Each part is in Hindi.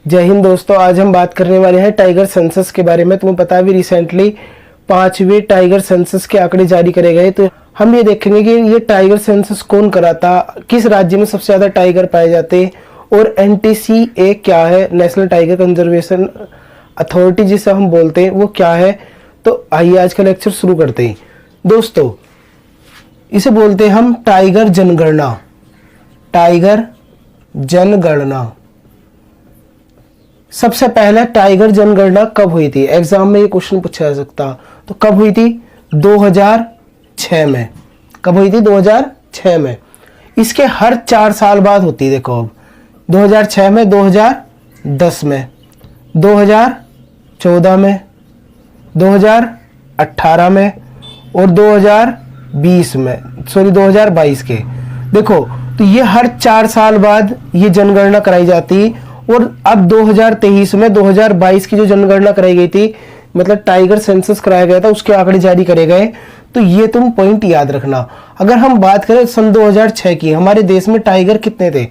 जय हिंद दोस्तों, आज हम बात करने वाले हैं टाइगर सेंसस के बारे में। तुम्हें पता है भी रिसेंटली 5वें टाइगर सेंसस के आंकड़े जारी करे गए, तो हम ये देखेंगे कि ये टाइगर सेंसस कौन कराता, किस राज्य में सबसे ज्यादा टाइगर पाए जाते और NTCA क्या है, नेशनल टाइगर कंजर्वेशन अथॉरिटी जिसे हम बोलते हैं वो क्या है। तो आइए आज का लेक्चर शुरू करते हैं। दोस्तों इसे बोलते हैं हम टाइगर जनगणना। टाइगर जनगणना सबसे पहले टाइगर जनगणना कब हुई थी? एग्जाम में ये क्वेश्चन पूछा जा सकता। तो कब हुई थी? 2006 में। कब हुई थी? 2006 में। इसके हर 4 साल बाद होती है। देखो अब 2006 में, 2010 में, 2014 में, 2018 में और 2020 में, सॉरी 2022 के। देखो तो ये हर 4 साल बाद ये जनगणना कराई जाती। और अब 2023 में 2022 की जो जनगणना कराई गई थी, मतलब टाइगर सेंसस कराया गया था, उसके आंकड़े जारी करे गए। तो ये तुम पॉइंट याद रखना। अगर हम बात करें सन 2006 की, हमारे देश में टाइगर कितने थे?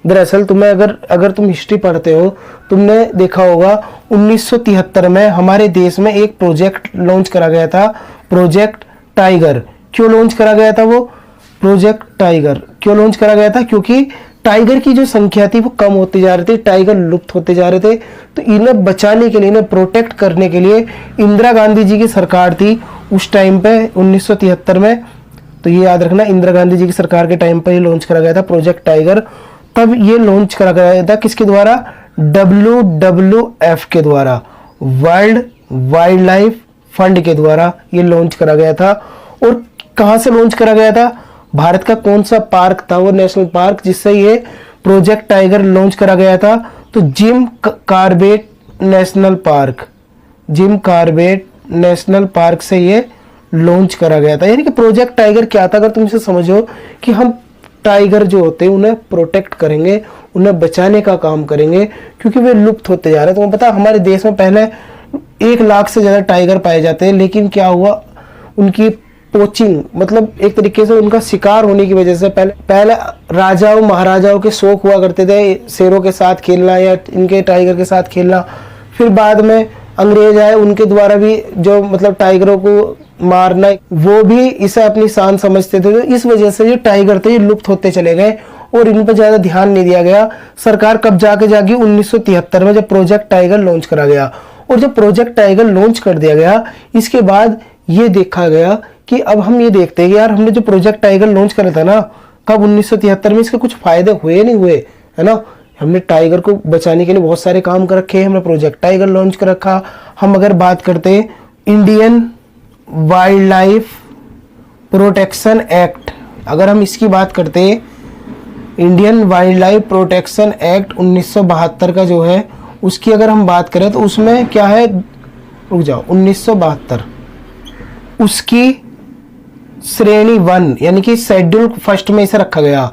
दरअसल तुम्हें अगर तुम हिस्ट्री पढ़ते हो, तुमने देखा होगा 1973 में हमारे देश में एक प्रोजेक्ट लॉन्च करा गया था, प्रोजेक्ट टाइगर। क्यों लॉन्च करा गया था वो प्रोजेक्ट टाइगर? क्यों लॉन्च करा गया था? क्योंकि टाइगर की जो संख्या थी वो कम होती जा रही थी, टाइगर लुप्त होते जा रहे थे। तो इन्हें बचाने के लिए, इन्हें प्रोटेक्ट करने के लिए इंदिरा गांधी जी की सरकार थी उस टाइम पे 1973 में। तो ये याद रखना, इंदिरा गांधी जी की सरकार के टाइम पर ये लॉन्च करा गया था प्रोजेक्ट टाइगर। तब ये लॉन्च करा गया था किसके द्वारा? WWF के द्वारा, वर्ल्ड वाइल्ड लाइफ फंड के द्वारा ये लॉन्च करा गया था। और कहां से लॉन्च करा गया था? भारत का कौन सा पार्क था वो नेशनल पार्क जिससे ये प्रोजेक्ट टाइगर लॉन्च करा गया था? तो Jim Corbett national park, Jim Corbett national park से ये लॉन्च करा गया था। यानी कि प्रोजेक्ट टाइगर क्या था? अगर तुम इसे समझो कि हम टाइगर जो होते हैं उन्हें प्रोटेक्ट करेंगे, उन्हें बचाने का काम करेंगे, क्योंकि वे लुप्त होते जा रहे हैं। तुम्हें पता हमारे देश में पहले 1 लाख से ज्यादा टाइगर पाए जाते हैं, लेकिन क्या हुआ, उनकी पोचिंग, मतलब एक तरीके से उनका शिकार होने की वजह से पहले राजाओं महाराजाओं के शौक हुआ करते थे, शेरों के साथ खेलना या इनके टाइगर के साथ खेलना। फिर बाद में अंग्रेज आए, उनके द्वारा भी जो मतलब टाइगरों को मारना, वो भी इसे अपनी शान समझते थे। तो इस वजह से जो टाइगर थे ये लुप्त होते चले गए और इन पर ज्यादा ध्यान नहीं दिया गया। सरकार कब जाके जागी? 1973 में, जब प्रोजेक्ट टाइगर लॉन्च करा गया। और जब प्रोजेक्ट टाइगर लॉन्च कर दिया गया, इसके बाद ये देखा गया कि अब हम ये देखते हैं कि यार हमने जो प्रोजेक्ट टाइगर लॉन्च करा था ना, कब 1973 में, इसके कुछ फायदे हुए नहीं हुए, है ना। हमने टाइगर को बचाने के लिए बहुत सारे काम कर रखे हैं, हमने प्रोजेक्ट टाइगर लॉन्च कर रखा। हम अगर बात करते हैं Indian wild life protection act, अगर हम इसकी बात करते हैं, Indian wild life protection act 1972 का जो है, उसकी अगर हम बात करें तो उसमें क्या है, रुक जाओ, 1972 उसकी श्रेणी 1 यानी कि शेड्यूल फर्स्ट में इसे रखा गया,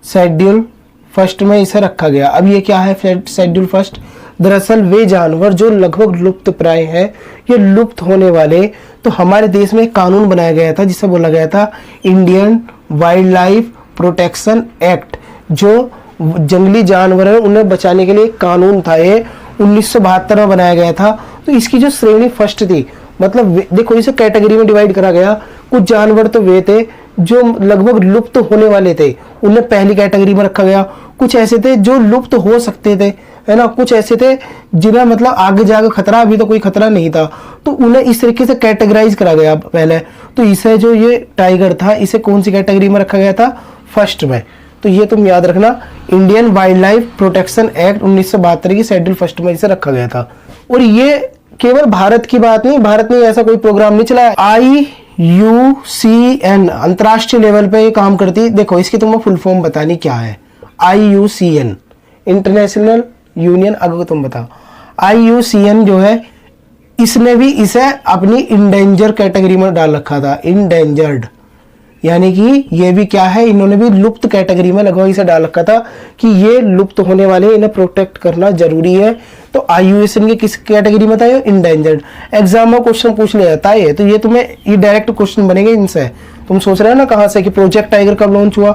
शेड्यूल फर्स्ट में इसे रखा गया। अब ये क्या है शेड्यूल फर्स्ट? दरअसल वे जानवर जो लगभग लुप्त प्राय हैं, ये लुप्त होने वाले, तो हमारे देश में एक कानून बनाया गया था जिसे बोला गया था Indian wild life protection act. जो जंगली जानवर है उन्हें बचाने के लिए एक कानून था, ये 1972 में बनाया गया था। तो इसकी जो श्रेणी फर्स्ट थी, मतलब देखो इसे कैटेगरी में डिवाइड करा गया। कुछ जानवर तो वे थे जो लगभग लुप्त होने वाले थे, उन्हें पहली कैटेगरी में रखा गया। कुछ ऐसे थे जो लुप्त हो सकते थे, है ना। कुछ ऐसे थे जिन्हें मतलब आगे जाकर खतरा, अभी तो कोई खतरा नहीं था, तो उन्हें इस तरीके से कैटेगराइज करा गया पहले। तो इसे जो ये टाइगर था, इसे कौन सी कैटेगरी में रखा गया था? फर्स्ट में। तो ये तुम याद रखना, Indian wild life protection act 1972 की शेड्यूल फर्स्ट में इसे रखा गया था। और ये केवल भारत की बात नहीं, भारत ने ऐसा कोई प्रोग्राम नहीं चलाया। IUCN अंतरराष्ट्रीय लेवल पे ये काम करती। देखो इसकी तुम्हें फुल फॉर्म बतानी क्या है। IUCN इंटरनेशनल यूनियन, अगर तुम बताओ। IUCN जो है, इसने भी इसे अपनी इंडेंजर कैटेगरी में डाल रखा था, इंडेंजर्ड, यानी कि ये भी क्या है, इन्होंने भी लुप्त कैटेगरी में लगभग इसे डाल रखा था कि ये लुप्त होने वाले, इन्हें प्रोटेक्ट करना जरूरी है। तो IUCN के किस कैटेगरी में था? ये इंडेंजर्ड। एग्जाम में क्वेश्चन पूछ लिया जाता है, तो ये तुम्हें ये डायरेक्ट क्वेश्चन बनेंगे इनसे। तुम सोच रहे हो ना कहाँ से कि प्रोजेक्ट टाइगर कब लॉन्च हुआ,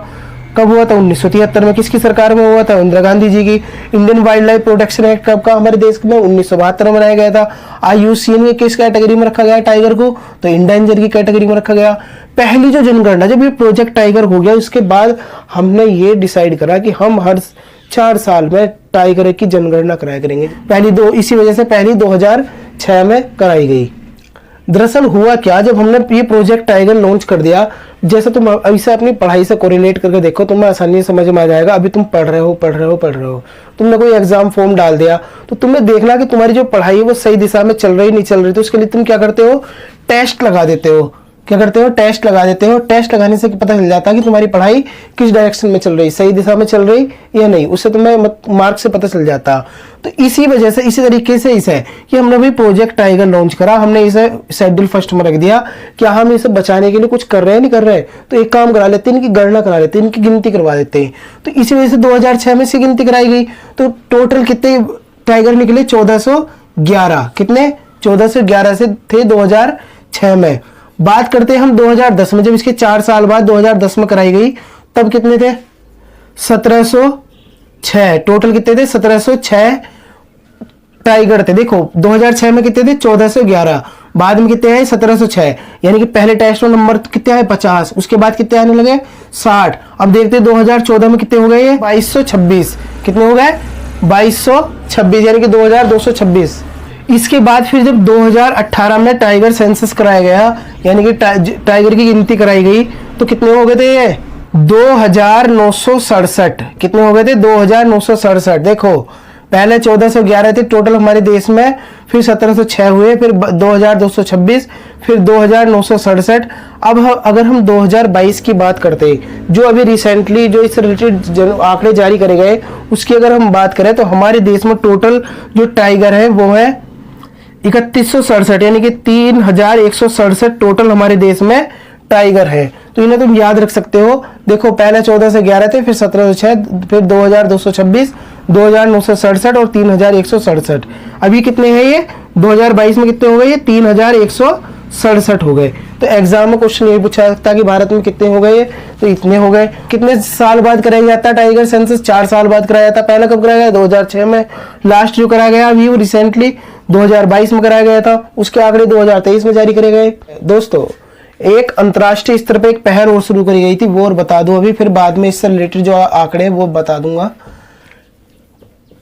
कब हुआ था? 1973 में। किसकी सरकार में हुआ था? इंदिरा गांधी जी की। Indian wild life protection act कब का हमारे देश में? 1972 में बनाया गया था। IUCN के किस कैटेगरी में रखा गया टाइगर को? तो इंडेंजर की कैटेगरी में रखा गया। पहली जो जनगणना, जब ये प्रोजेक्ट टाइगर हो गया, उसके बाद हमने ये डिसाइड करा कि हम हर 4 साल में टाइगर की जनगणना कराया करेंगे। इसी वजह से पहली 2006 में कराई गई। दरअसल हुआ क्या, जब हमने ये प्रोजेक्ट टाइगर लॉन्च कर दिया, जैसे तुम इसे अपनी पढ़ाई से कोरिलेट करके देखो, तुम्हें आसानी से समझ में आ जाएगा। अभी तुम पढ़ रहे हो, तुमने कोई एग्जाम फॉर्म डाल दिया, तो तुम्हें देखना कि तुम्हारी जो पढ़ाई है वो सही दिशा में चल रही नहीं चल रही, तो उसके लिए तुम क्या करते हो? टेस्ट लगा देते हो। टेस्ट लगा देते हो। टेस्ट लगाने से पता चल जाता है कि तुम्हारी पढ़ाई किस डायरेक्शन में चल रही, सही दिशा में चल रही या नहीं, उससे तुम्हें मार्क्स से पता चल जाता। तो इसी वजह से, इसी तरीके से इसे कि हमने भी प्रोजेक्ट टाइगर लॉन्च करा, हमने इसे शेड्यूल फर्स्ट में रख दिया। क्या हम इसे बचाने के लिए कुछ कर रहे हैं? नहीं कर रहे। तो एक काम करा लेते हैं, इनकी गणना करा लेते हैं, इनकी गिनती करवा देते हैं। तो इसी वजह से 2006 में इसकी गिनती कराई गई। तो टोटल कितने टाइगर निकले? 1411। कितने? 1411 से थे 2006 में। बात करते हैं हम 2010 में, जब इसके 4 साल बाद 2010 में कराई गई, तब कितने थे? 1706। टोटल कितने थे? 1706 टाइगर थे। देखो 2006 में कितने थे? 1411। बाद में कितने आए? 1706। यानी कि पहले टेस्ट में नंबर कितने आए? 50। उसके बाद कितने आने लगे? 60। अब देखते हैं 2014 में कितने हो गए? ये 2226। कितने हो गए? 2226, यानी कि 2226। इसके बाद फिर जब 2018 में टाइगर सेंसस कराया गया, यानी कि टाइगर की गिनती कराई गई, तो कितने हो गए थे? ये 2967। कितने हो गए थे? 2967। देखो पहले 1411 थे टोटल हमारे देश में, फिर 1706 हुए, फिर 2226, फिर 2967। अब अगर हम 2022 की बात करते, जो अभी रिसेंटली जो इससे रिलेटेड आंकड़े जारी करे गए, उसकी अगर हम बात करें, तो हमारे देश में टोटल जो टाइगर है वो है 3167, यानी कि 3167 टोटल हमारे देश में टाइगर है। तो इन्हें तुम याद रख सकते हो। देखो पहले 14 से 11 थे, फिर 17 से 6, फिर 2226, 2967 और 3167। अभी कितने हैं ये? 2022 में कितने हो गए? ये 3167 हो गए। तो एग्जाम में क्वेश्चन ये पूछा सकता है कि भारत में कितने हो गए? तो इतने हो गए। कितने साल बाद कराया जाता है टाइगर सेंसस? 4 साल बाद कराया जाता है। पहला कब कराया गया? 2006 में। लास्ट जो कराया गया अभी वो रिसेंटली 2022 में कराया गया था। उसके आंकड़े 2023 में जारी करे गए। दोस्तों एक अंतर्राष्ट्रीय स्तर पर एक पहल और शुरू करी गई थी, वो और बता दूं अभी, फिर बाद में इससे रिलेटेड जो आंकड़े हैं वो बता दूंगा।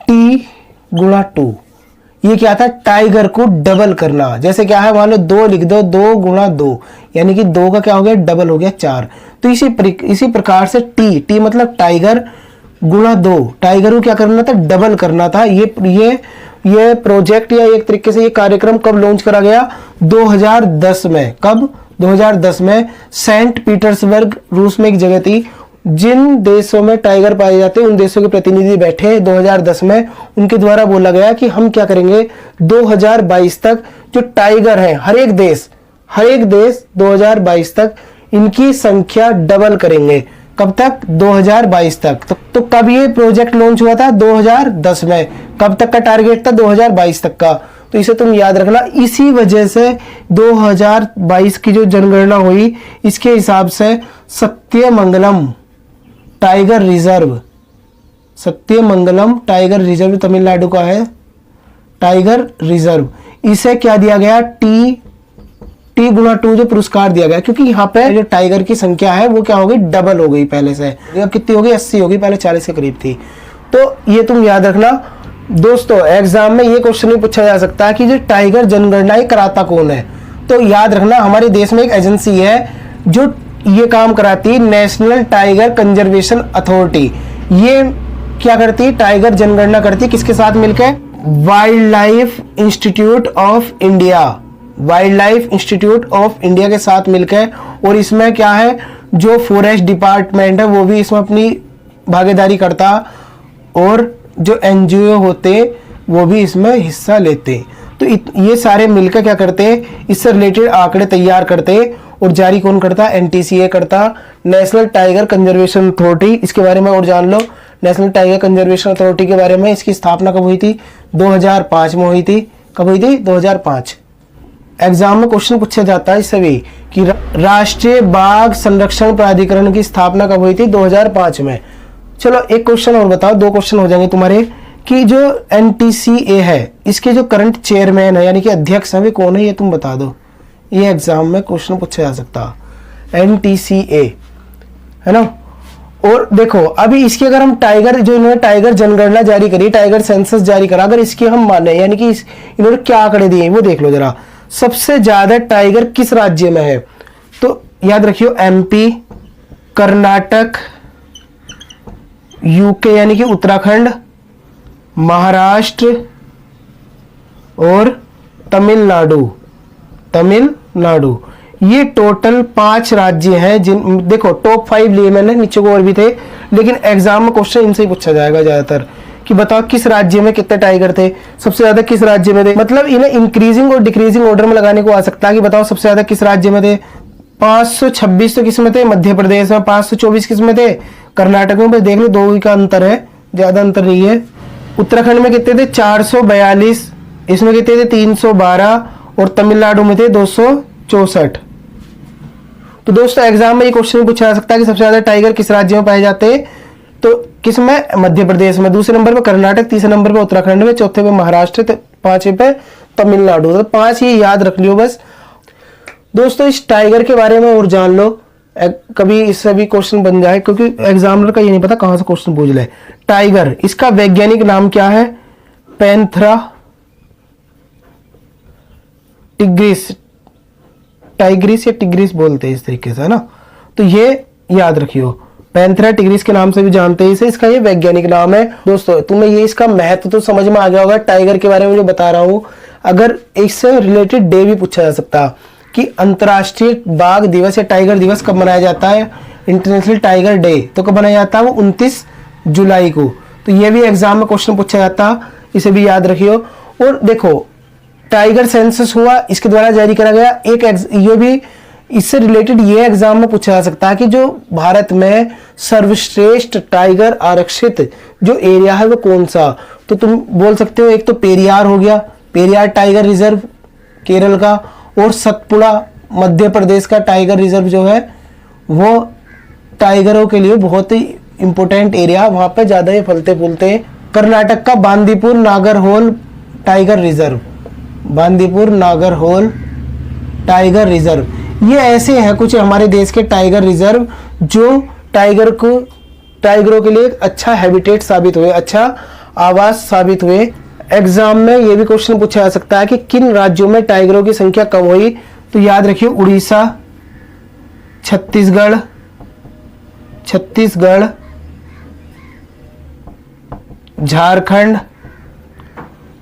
T×2, ये क्या था? टाइगर को डबल करना। जैसे क्या है, मान लो 2 लिख दो, 2×2, यानी कि 2 का क्या हो गया? डबल हो गया 4। तो इसी प्रकार से टी मतलब टाइगर ×2, टाइगर को क्या करना था? डबल करना था। ये प्रोजेक्ट या एक तरीके से ये कार्यक्रम कब लॉन्च करा गया? 2010 में। कब? 2010 में। सेंट पीटर्सबर्ग रूस में एक जगह थी, जिन देशों में टाइगर पाए जाते हैं उन देशों के प्रतिनिधि बैठे 2010 में। उनके द्वारा बोला गया कि हम क्या करेंगे, 2022 तक जो टाइगर है, हर एक देश 2022 तक इनकी संख्या डबल करेंगे। कब तक? 2022 तक। तो कब ये प्रोजेक्ट लॉन्च हुआ था? 2010 में। कब तक का टारगेट था? 2022 तक का। तो इसे तुम याद रखना। इसी वजह से 2022 की जो जनगणना हुई, इसके हिसाब से Sathyamangalam tiger reserve, Sathyamangalam tiger reserve Tamil Nadu का है, टाइगर रिजर्व, इसे क्या दिया गया? T×2 जो पुरस्कार दिया गया, क्योंकि यहाँ पे जो टाइगर की संख्या है वो क्या हो गई? डबल हो गई पहले से। अब कितनी हो गई? 80 हो गई, पहले 40 के करीब थी। तो ये तुम याद रखना। दोस्तों एग्जाम में ये क्वेश्चन भी पूछा जा सकता है कि जो टाइगर जनगणना कराता कौन है? तो याद रखना, हमारे देश में एक एजेंसी है जो ये काम कराती है, नेशनल टाइगर कंजर्वेशन अथॉरिटी। ये क्या करती है? टाइगर जनगणना करती है। किसके साथ मिलकर? Wild life institute of India, wild life institute of India के साथ मिलकर। और इसमें क्या है, जो फॉरेस्ट डिपार्टमेंट है वो भी इसमें अपनी भागीदारी करता, और जो एनजीओ होते वो भी इसमें हिस्सा लेते। तो ये सारे मिलकर क्या करते? इससे रिलेटेड आंकड़े तैयार करते। और जारी कौन करता? एनटीसीए करता, नेशनल टाइगर कंजर्वेशन अथॉरिटी। इसके बारे में और जान लो, नेशनल टाइगर कंजर्वेशन अथॉरिटी के बारे में। इसकी स्थापना कब हुई थी? 2005 में हुई थी। कब हुई थी? 2005। एग्जाम में क्वेश्चन पूछा जाता है इससे भी कि राष्ट्रीय बाघ संरक्षण प्राधिकरण की स्थापना कब हुई थी? 2005 में। चलो एक क्वेश्चन और बताओ, 2 क्वेश्चन हो जाएंगे तुम्हारे, कि जो NTCA है इसके जो करंट चेयरमैन है यानी कि अध्यक्ष है वे कौन है, ये तुम बता दो। ये एग्जाम में क्वेश्चन पूछा जा सकता, NTCA है ना। और देखो अभी इसकी अगर हम टाइगर, जो इन्होंने टाइगर जनगणना जारी करी, टाइगर सेंसस जारी करा, अगर इसकी हम माने यानी कि इन्होंने क्या आंकड़े दिए वो देख लो जरा। सबसे ज्यादा टाइगर किस राज्य में है? तो याद रखियो MP, कर्नाटक, UK यानी कि उत्तराखंड, महाराष्ट्र और तमिलनाडु। ये टोटल 5 राज्य हैं जिन, देखो टॉप 5 लिए मैंने, नीचे को और भी थे, लेकिन एग्जाम में क्वेश्चन इनसे ही पूछा जाएगा ज्यादातर कि बताओ किस राज्य में कितने टाइगर थे, सबसे ज्यादा किस राज्य में थे। मतलब इन्हें इंक्रीजिंग और डिक्रीजिंग ऑर्डर में लगाने को आ सकता है कि बताओ सबसे ज्यादा किस राज्य में थे। 526 तो किस में थे? मध्य प्रदेश में। 524 किस में थे? कर्नाटक में। बस देख लो 2 का अंतर है, ज्यादा अंतर नहीं है। उत्तराखंड में कितने थे? 442, इसमें कितने थे? 312, और तमिलनाडु में थे 264। तो दोस्तों एग्जाम में ये क्वेश्चन पूछा जा सकता है कि सबसे ज्यादा टाइगर किस राज्य में पाए जाते हैं? तो किस में? मध्य प्रदेश में। दूसरे नंबर पे कर्नाटक, तीसरे नंबर पे उत्तराखंड में, चौथे पे महाराष्ट्र, 5वें पे तमिलनाडु। तो 5 ये याद रख लियो बस। दोस्तों इस टाइगर के बारे में और जान लो, कभी इससे भी क्वेश्चन बन जाए, क्योंकि एग्जामिनर का ये नहीं पता कहां से क्वेश्चन पूछ ले। टाइगर, इसका वैज्ञानिक नाम क्या है? पैंथेरा टिग्रिस, टाइग्रिस या टिग्रिस बोलते हैं इस तरीके से, है ना। तो ये याद रखियो, पैंथेरा टिग्रिस के नाम से भी जानते हैं इसे, इसका ये वैज्ञानिक नाम है। दोस्तों तुम्हें ये इसका महत्व तो समझ में आ गया होगा टाइगर के बारे में जो बता रहा हूं। अगर इससे रिलेटेड डे भी पूछा जा सकता कि अंतरराष्ट्रीय बाघ दिवस या टाइगर दिवस कब मनाया जाता है, इंटरनेशनल टाइगर डे, तो कब मनाया जाता है? वो 29 जुलाई को। तो ये भी एग्जाम में क्वेश्चन पूछा जाता, इसे भी याद रखियो। और देखो टाइगर सेंसस हुआ, इसके द्वारा जारी करा गया एक ये भी इससे रिलेटेड ये एग्जाम में पूछा जा सकता है कि जो भारत में सर्वश्रेष्ठ टाइगर आरक्षित जो एरिया है वो कौन सा। तो तुम बोल सकते हो एक तो पेरियार हो गया, पेरियार टाइगर रिजर्व केरल का, और सतपुड़ा मध्य प्रदेश का टाइगर रिजर्व जो है वो टाइगरों के लिए बहुत ही इंपॉर्टेंट एरिया, वहां पे ज्यादा ये फलते फूलते हैं। कर्नाटक का Bandipur Nagarhole tiger reserve, Bandipur Nagarhole tiger reserve, ये ऐसे हैं कुछ हमारे देश के टाइगर रिजर्व जो टाइगरों के लिए अच्छा हैबिटेट साबित हुए, अच्छा आवास साबित हुए। एग्जाम में ये भी क्वेश्चन पूछा जा सकता है कि किन राज्यों में टाइगरों की संख्या कम हुई। तो याद रखिए उड़ीसा, छत्तीसगढ़, झारखंड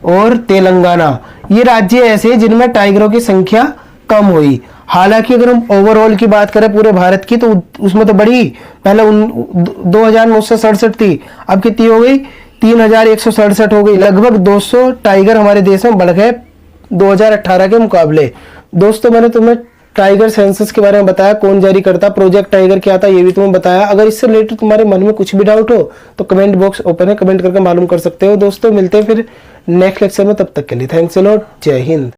और तेलंगाना, ये राज्य ऐसे हैं जिनमें टाइगरों की संख्या कम हुई। हालांकि अगर हम ओवरऑल की बात करें पूरे भारत की तो उसमें तो बड़ी, पहले 2967 थी, अब कितनी हो गई? 3167 हो गई। लगभग 200 टाइगर हमारे देश में बढ़ गए 2018 के मुकाबले। दोस्तों मैंने तुम्हें टाइगर सेंसस के बारे में बताया, कौन जारी करता, प्रोजेक्ट टाइगर क्या था ये भी तुम्हें बताया। अगर इससे रिलेटेड तुम्हारे मन में कुछ भी डाउट हो तो कमेंट बॉक्स ओपन है, कमेंट करके मालूम कर सकते हो। दोस्तों मिलते हैं फिर नेक्स्ट लेक्चर में, तब तक के लिए थैंक्स अ लॉट, जय हिंद।